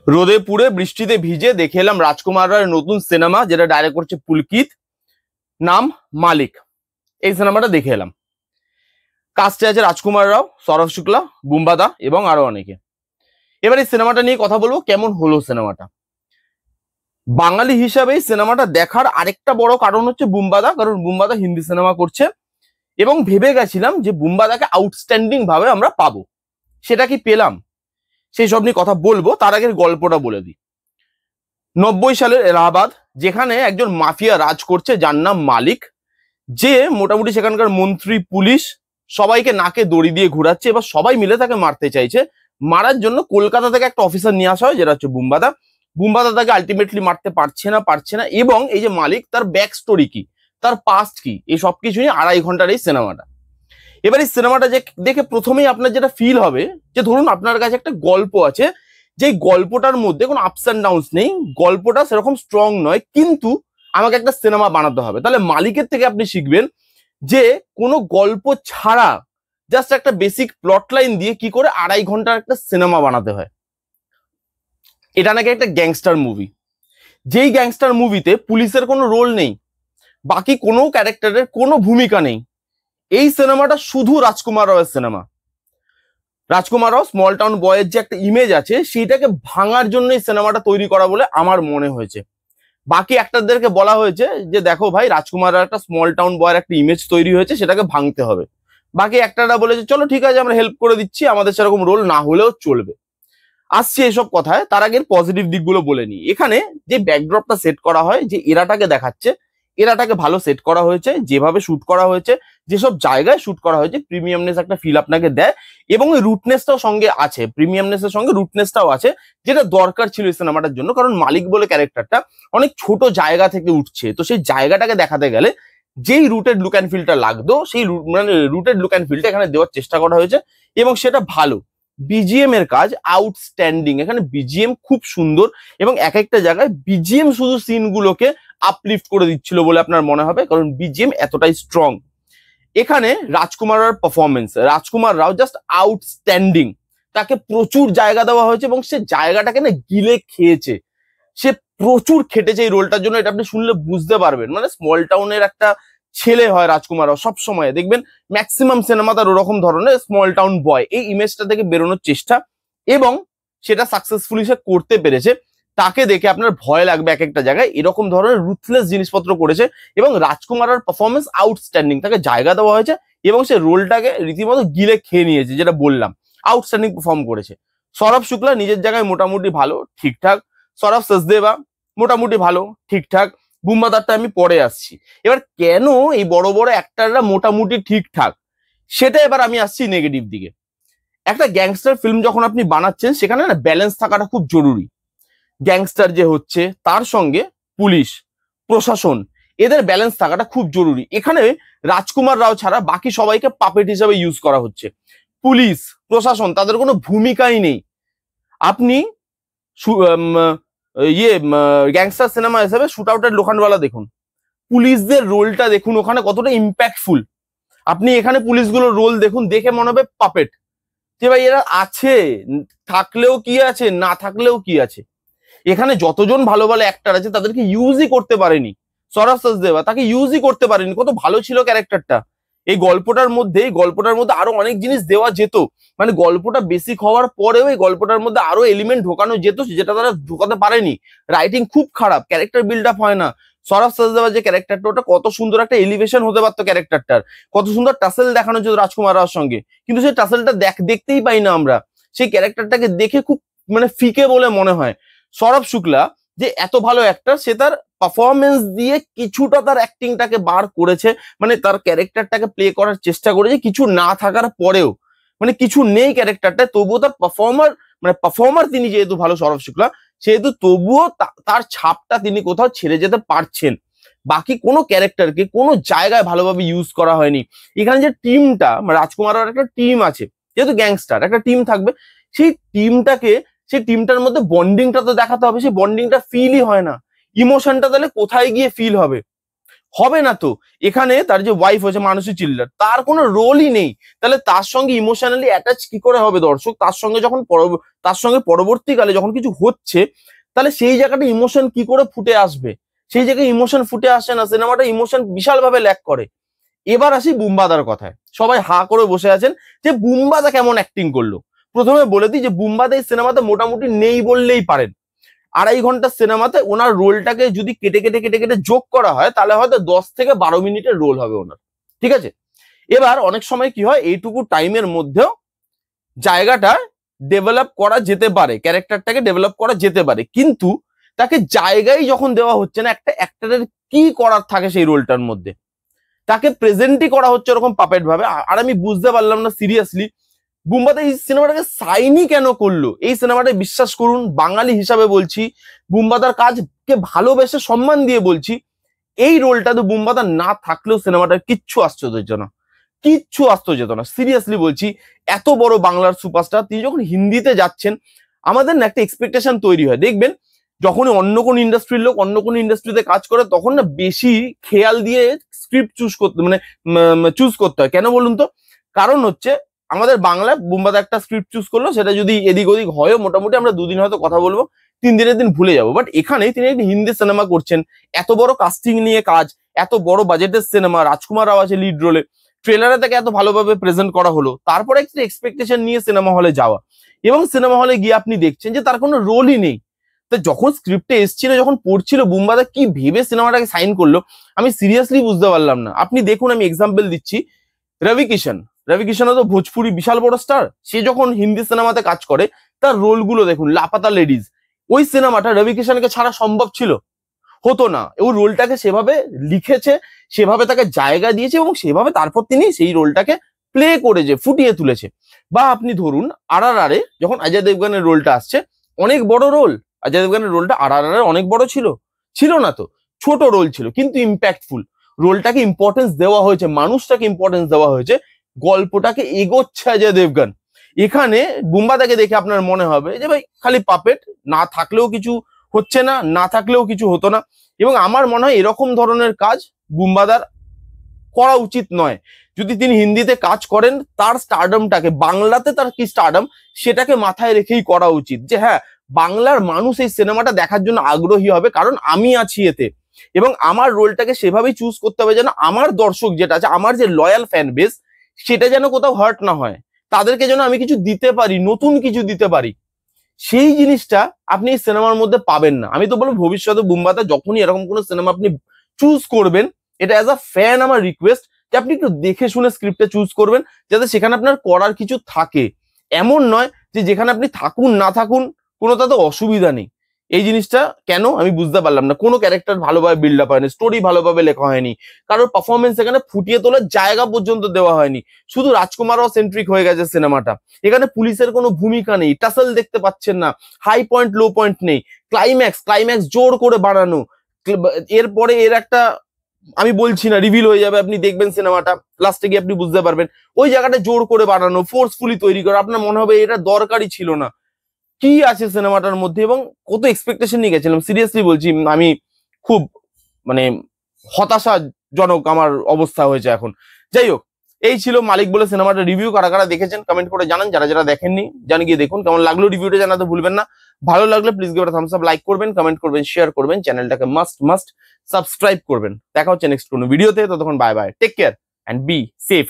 রোদে পুড়ে বৃষ্টিতে ভিজে দেখে এলাম রাজকুমার রায়ের নতুন সিনেমা, যেটা ডাইরেক্ট করছে পুলকিত, নাম মালিক। এই সিনেমাটা দেখে এলাম। কাস্টে আছে রাজকুমার রাও, সৌরভ শুক্লা, বুম্বাদা এবং আরো অনেকে। এবার এই সিনেমাটা নিয়ে কথা বলবো, কেমন হলো সিনেমাটা। বাঙালি হিসাবে এই সিনেমাটা দেখার আরেকটা বড় কারণ হচ্ছে বুম্বাদা, কারণ বুম্বাদা হিন্দি সিনেমা করছে এবং ভেবে গেছিলাম যে বুম্বাদাকে আউটস্ট্যান্ডিং ভাবে আমরা পাবো। সেটা কি পেলাম, সেই সব নিয়ে কথা বলবো। তার আগে গল্পটা বলে দিই। 90 সালের এলাহাবাদ, যেখানে একজন মাফিয়া রাজ করছে যার নাম মালিক, যে মোটামুটি সেখানকার মন্ত্রী, পুলিশ সবাইকে নাকে দড়ি দিয়ে ঘোরাচ্ছে। এবার সবাই মিলে তাকে মারতে চাইছে। মারার জন্য কলকাতা থেকে একটা অফিসার নিয়ে আসা হয়, যেটা হচ্ছে বুম্বাদা। বুম্বাদা তাকে আলটিমেটলি মারতে পারছে না। এবং এই যে মালিক, তার ব্যাক স্টোরি কি, তার পাস্ট কি, এই সবকিছু নিয়ে 2.5 ঘন্টার এই সিনেমাটা। এবার এই সিনেমাটা যে দেখে প্রথমেই আপনার যেটা ফিল হবে, যে ধরুন আপনার কাছে একটা গল্প আছে, যে গল্পটার মধ্যে কোনো আপস অ্যান্ড ডাউনস নেই, গল্পটা সেরকম স্ট্রং নয়, কিন্তু আমাকে একটা সিনেমা বানাতে হবে। তাহলে মালিকের থেকে আপনি শিখবেন যে কোনো গল্প ছাড়া জাস্ট একটা বেসিক প্লট লাইন দিয়ে কি করে 2.5 ঘন্টার একটা সিনেমা বানাতে হয়। এটা নাকি একটা গ্যাংস্টার মুভি, যেই গ্যাংস্টার মুভিতে পুলিশের কোনো রোল নেই, বাকি কোনো ক্যারেক্টারের কোনো ভূমিকা নেই। এই সিনেমাটা শুধু রাজকুমার রাওয়ের সিনেমা। রাজকুমার রাও স্মল টাউন বয়ের যে একটা ইমেজ আছে, সেইটাকে ভাঙার জন্য এই সিনেমাটা তৈরি করা বলে আমার মনে হয়েছে। বাকি অ্যাক্টরদেরকে বলা হয়েছে যে দেখো ভাই, রাজকুমার রাও একটা স্মল টাউন বয়ের একটা ইমেজ তৈরি হয়েছে, সেটাকে ভাঙতে হবে। বাকি অ্যাক্টররা বলেছে চলো ঠিক আছে, আমরা হেল্প করে দিচ্ছি, আমাদের সেরকম রোল না হলেও চলবে। আসছে এসব কথায়, তার আগে পজিটিভ দিকগুলো বলে নিই। এখানে যে ব্যাকড্রপটা সেট করা হয়, যে এরাটাকে দেখাচ্ছে, এরাটাকে ভালো সেট করা হয়েছে, যেভাবে শুট করা হয়েছে, যেসব জায়গায় শুট করা হয়েছে, প্রিমিয়ামনেস একটা ফিল আপনাকে দেয়। এবং ওই রুটনেসটাও সঙ্গে আছে, প্রিমিয়ামনেসের সঙ্গে রুটনেসটাও আছে, যেটা দরকার ছিল এই সিনেমাটার জন্য। কারণ মালিক বলে ক্যারেক্টারটা অনেক ছোট জায়গা থেকে উঠছে, তো সেই জায়গাটাকে দেখাতে গেলে যেই রুটেড লুক অ্যান্ড ফিলটা লাগতো, সেই রুটেড লুক অ্যান্ড ফিলটা এখানে দেওয়ার চেষ্টা করা হয়েছে এবং সেটা ভালো। বিজিএম এর কাজ আউটস্ট্যান্ডিং, এখানে বিজিএম খুব সুন্দর এবং এক একটা জায়গায় বিজিএম শুধু সিনগুলোকে আপলিফট করে দিচ্ছিল বলে আপনার মনে হবে, কারণ বিজিএম এতটাই স্ট্রং। এখানে রাজকুমার রাওর পারফরমেন্স, রাজকুমার রাও জাস্ট আউটস্ট্যান্ডিং। তাকে প্রচুর জায়গা দেওয়া হয়েছে এবং সে জায়গাটাকে না গিলে খেয়েছে। সে প্রচুর খেটেছে এই রোলটার জন্য, এটা আপনি শুনলে বুঝতে পারবেন। মানে স্মল টাউনের একটা ছেলে হয় রাজকুমার রাও, সবসময় দেখবেন ম্যাক্সিমাম সিনেমা তার ওরকম ধরনের স্মল টাউন বয়, এই ইমেজটা থেকে বেরোনোর চেষ্টা, এবং সেটা সাকসেসফুলি সে করতে পেরেছে। তাকে দেখে আপনার ভয় লাগবে এক একটা জায়গায়, এরকম ধরনের রুথলেস জিনিসপত্র করেছে। এবং রাজকুমারের পারফরমেন্স আউটস্ট্যান্ডিং, তাকে জায়গা দেওয়া হয়েছে এবং সে রোলটাকে রীতিমতো গিলে খেয়ে নিয়েছে, যেটা বললাম আউটস্ট্যান্ডিং পারফর্ম করেছে। সৌরভ শুক্লা নিজের জায়গায় মোটামুটি ভালো, ঠিকঠাক। সৌরভ সচদেবা মোটামুটি ভালো, ঠিকঠাক। বুম্বাদারটা আমি পরে আসছি। এবার কেন এই বড় বড় অ্যাক্টাররা মোটামুটি ঠিকঠাক, সেটা এবার আমি আসছি নেগেটিভ দিকে। একটা গ্যাংস্টার ফিল্ম যখন আপনি বানাচ্ছেন, সেখানে না ব্যালেন্স থাকাটা খুব জরুরি। গ্যাংস্টার যে হচ্ছে, তার সঙ্গে পুলিশ প্রশাসন, এদের ব্যালেন্স থাকাটা খুব জরুরি। এখানে রাজকুমার রাও ছাড়া বাকি সবাইকে পাপেট হিসাবে ইউজ করা হচ্ছে। পুলিশ প্রশাসন, তাদের কোনো ভূমিকাই নেই। আপনি গ্যাংস্টার সিনেমা হিসেবে শুট আউটের লোখান্ডওয়ালা দেখুন, পুলিশদের রোলটা দেখুন ওখানে কতটা ইম্প্যাক্টফুল। আপনি এখানে পুলিশগুলোর রোল দেখুন, দেখে মনে হবে পাপেট, যে ভাই এরা আছে, থাকলেও কি আছে, না থাকলেও কি আছে। এখানে যতজন ভালো ভালো অ্যাক্টার আছে, তাদেরকে ইউজই করতে পারেনি। সৌরভ সচদেবা, তাকে ইউজই করতে পারেনি। কত ভালো ছিল ক্যারেক্টারটা। এই গল্পটার মধ্যে আরো অনেক জিনিস দেওয়া যেত। মানে গল্পটা বেসিক হওয়ার পরেও এই গল্পটার মধ্যে আরো এলিমেন্ট ঢোকানো যেত, যেটা তারা ঢোকাতে পারেনি। রাইটিং খুব খারাপ, ক্যারেক্টার বিল্ড আপ হয় না। সৌরভ সচদেবা যে ক্যারেক্টারটা, ওটা কত সুন্দর একটা এলিভেশন হতে পারতো ক্যারেক্টারটার, কত সুন্দর টাসেল দেখানো যেত রাজকুমার রাওর সঙ্গে, কিন্তু সেই টাসেলটা দেখতেই পাই না আমরা। সেই ক্যারেক্টারটাকে দেখে খুব মানে ফিকে বলে মনে হয়। সৌরভ শুক্লা যে এত ভালো অ্যাক্টর, সে তার পারফরমেন্স দিয়ে কিছুটা তার অ্যাক্টিংটাকে বার করেছে, মানে তার ক্যারেক্টারটাকে প্লে করার চেষ্টা করেছে কিছু না থাকার পরেও। মানে কিছু নেই ক্যারেক্টারটা, তবুও তার পারফর্মার তিনি যেহেতু ভালো, সৌরভ শুক্লা, সেহেতু তবুও তার ছাপটা তিনি কোথাও ছেড়ে যেতে পারছেন। বাকি কোনো ক্যারেক্টারকে কোনো জায়গায় ভালোভাবে ইউজ করা হয়নি। এখানে যে টিমটা, রাজকুমারের একটা টিম আছে, যেহেতু গ্যাংস্টার একটা টিম থাকবে, সেই টিমটার মধ্যে বন্ডিংটা তো দেখাতে হবে। সেই বন্ডিংটা ফিলই হয় না। ইমোশনটা তাহলে কোথায় গিয়ে ফিল হবে? হবে না তো। এখানে তার যে ওয়াইফ হয়েছে মানসী চিল্লার, তার কোনো রোলই নেই, তাহলে তার সঙ্গে ইমোশনালি অ্যাটাচ কি করে হবে দর্শক? তার সঙ্গে পরবর্তীকালে যখন কিছু হচ্ছে, তাহলে সেই জায়গাটা ইমোশন কি করে ফুটে আসবে? সেই জায়গায় ইমোশন ফুটে আসে না, সিনেমাটা ইমোশন বিশাল ভাবে ল্যাক করে। এবার আসি বুম্বাদার কথায়। সবাই হা করে বসে আছেন যে বুম্বাদা কেমন অ্যাক্টিং করলো। প্রথমে বলে দিই যে বুম্বাদা এই সিনেমাতে মোটামুটি নেই বললেই পারেন। 2.5 ঘন্টার সিনেমাতে ওনার রোলটাকে যদি কেটে কেটে কেটে কেটে যোগ করা হয়, তাহলে হয়তো 10 থেকে 12 মিনিটের রোল হবে ওনার, ঠিক আছে? এবার অনেক সময় কি হয়, এইটুকু টাইমের মধ্যেও জায়গাটা ডেভেলপ করা যেতে পারে, ক্যারেক্টারটাকে ডেভেলপ করা যেতে পারে, কিন্তু তাকে জায়গায় যখন দেওয়া হচ্ছে না, একটা অ্যাক্টরের কি করার থাকে সেই রোলটার মধ্যে, তাকে প্রেজেন্টই করা হচ্ছে ওরকম পাপেট ভাবে। আর আমি বুঝতে পারলাম না সিরিয়াসলি বুম্বাদা এই সিনেমাটাকে সাইনই কেন করলো। এই সিনেমাটা বিশ্বাস করুন, বাঙালি হিসাবে বলছি, বুম্বাদার কাজকে ভালোবেসে সম্মান দিয়ে বলছি, এই রোলটা তো বুম্বাদা না থাকলেও সিনেমাটার কিচ্ছু আসতে যেত না, সিরিয়াসলি বলছি। এত বড় বাংলার সুপারস্টার, তিনি যখন হিন্দিতে যাচ্ছেন, আমাদের না একটা এক্সপেকটেশন তৈরি হয়। দেখবেন যখনই অন্য কোন ইন্ডাস্ট্রির লোক অন্য কোন ইন্ডাস্ট্রিতে কাজ করে, তখন না বেশি খেয়াল দিয়ে স্ক্রিপ্ট চুজ করতে হয়। কেন বলুন তো? কারণ হচ্ছে আমাদের বাংলায় বুম্বাদা একটা স্ক্রিপ্ট চুজ করলো, সেটা যদি এদিক ওদিক হয়, মোটামুটি আমরা 2 দিন হয়তো কথা বলবো, 3 দিনের দিন ভুলে যাবো। বাট এখানে তিনি একটি হিন্দি সিনেমা করছেন, এত বড় কাস্টিং নিয়ে কাজ, এত বড় বাজেটের সিনেমা, রাজকুমার রাও আছে লিড রোলে, ট্রেলারে তাকে এত ভালোভাবে প্রেজেন্ট করা হলো, তারপরে একটা এক্সপেকটেশন নিয়ে সিনেমা হলে যাওয়া, এবং সিনেমা হলে গিয়ে আপনি দেখছেন যে তার কোনো রোলই নেই। তো যখন স্ক্রিপ্টে এসেছিল, যখন পড়ছিল, বুম্বাদা কি ভেবে সিনেমাটাকে সাইন করলো, আমি সিরিয়াসলি বুঝতে পারলাম না। আপনি দেখুন, আমি এক্সাম্পল দিচ্ছি, রবি কিষণ তো ভোজপুরি বিশাল বড় স্টার, সে যখন হিন্দি সিনেমাতে কাজ করে, তার রোলগুলো দেখুন, লাপাতা লেডিজ, ওই সিনেমাটা রবি কিষণকে ছাড়া সম্ভব ছিল? হতো না। ও রোলটাকে সেভাবে লিখেছে, সেভাবে তাকে জায়গা দিয়েছে, এবং সেভাবে তারপর তিনি সেই রোলটাকে প্লে করেছে, ফুটিয়ে তুলেছে। বা আপনি ধরুন RRR যখন অজয় দেবগনের রোলটা আসছে, অনেক বড় রোল, অজয় দেবগনের রোলটা RRR অনেক বড় ছিল না তো, ছোট রোল ছিল কিন্তু ইম্প্যাক্টফুল। রোলটাকে ইম্পর্টেন্স দেওয়া হয়েছে, মানুষটাকে ইম্পর্টেন্স দেওয়া হয়েছে, গল্পটাকে এগোচ্ছে অজয় দেবগন। এখানে বুম্বাদাকে দেখে আপনার মনে হবে যে ভাই খালি পাপেট, না থাকলেও কিছু হচ্ছে না, না থাকলেও কিছু হতো না। এবং আমার মনে হয় এরকম ধরনের কাজ বুম্বাদার করা উচিত নয়। যদি তিনি হিন্দিতে কাজ করেন, তার স্টারডমটাকে, বাংলাতে তার কি স্টারডম, সেটাকে মাথায় রেখেই করা উচিত, যে হ্যাঁ, বাংলার মানুষ এই সিনেমাটা দেখার জন্য আগ্রহী হবে, কারণ আমি আছি এতে, এবং আমার রোলটাকে সেভাবেই চুজ করতে হবে যেন আমার দর্শক যেটা আছে, আমার যে লয়াল ফ্যান বেস, সেটা যেন কোথাও হার্ট না হয়, তাদেরকে যেন আমি কিছু দিতে পারি, নতুন কিছু দিতে পারি। সেই জিনিসটা আপনি এই সিনেমার মধ্যে পাবেন না। আমি তো বলবো ভবিষ্যতে বুম্বাদা যখনই এরকম কোনো সিনেমা আপনি চুজ করবেন, এটা অ্যাজ আ ফ্যান আমার রিকোয়েস্ট যে আপনি একটু দেখে শুনে স্ক্রিপ্টে চুজ করবেন, যাতে সেখানে আপনার করার কিছু থাকে। এমন নয় যে যেখানে আপনি থাকুন না থাকুন কোনো তাতে অসুবিধা নেই। এই জিনিসটা কেন আমি বুঝতে পারলাম না। কোনো ক্যারেক্টার ভালোভাবে বিল্ড আপ হয়নি, স্টোরি ভালোভাবে লেখা হয়নি, কারোর পারফরমেন্স এখানে ফুটিয়ে তোলার জায়গা পর্যন্ত দেওয়া হয়নি। শুধু রাজকুমারও সেন্ট্রিক হয়ে গেছে সিনেমাটা। এখানে পুলিশের কোনো ভূমিকা নেই, টাসেল দেখতে পাচ্ছেন না, হাই পয়েন্ট লো পয়েন্ট নেই, ক্লাইম্যাক্স জোর করে বাড়ানো। এরপরে এর একটা, আমি বলছি না, রিভিল হয়ে যাবে, আপনি দেখবেন সিনেমাটা, লাস্টে গিয়ে আপনি বুঝতে পারবেন, ওই জায়গাটা জোর করে বানানো, ফোর্সফুলি তৈরি করা, আপনার মনে হবে এটা দরকারই ছিল না। কি আছে সিনেমাটার মধ্যে, এবং কত এক্সপেকটেশন নিয়ে গেছিলাম, সিরিয়াসলি বলছি, আমি খুব মানে হতাশাজনক আমার অবস্থা হয়েছে এখন। যাই হোক, এই ছিল মালিক বলে সিনেমাটা রিভিউ। কারা কারা দেখেছেন কমেন্ট করে জানান, যারা যারা দেখেননি জানি গিয়ে দেখুন। কেমন লাগলো রিভিউটা জানাতে ভুলবেন না। ভালো লাগলে please give it a Thums up, like করবেন, কমেন্ট করবেন, শেয়ার করবেন, চ্যানেলটাকে মাস্ট সাবস্ক্রাইব করবেন। দেখা হচ্ছে নেক্সট কোনো ভিডিওতে, ততক্ষণ bye bye, take care and be safe.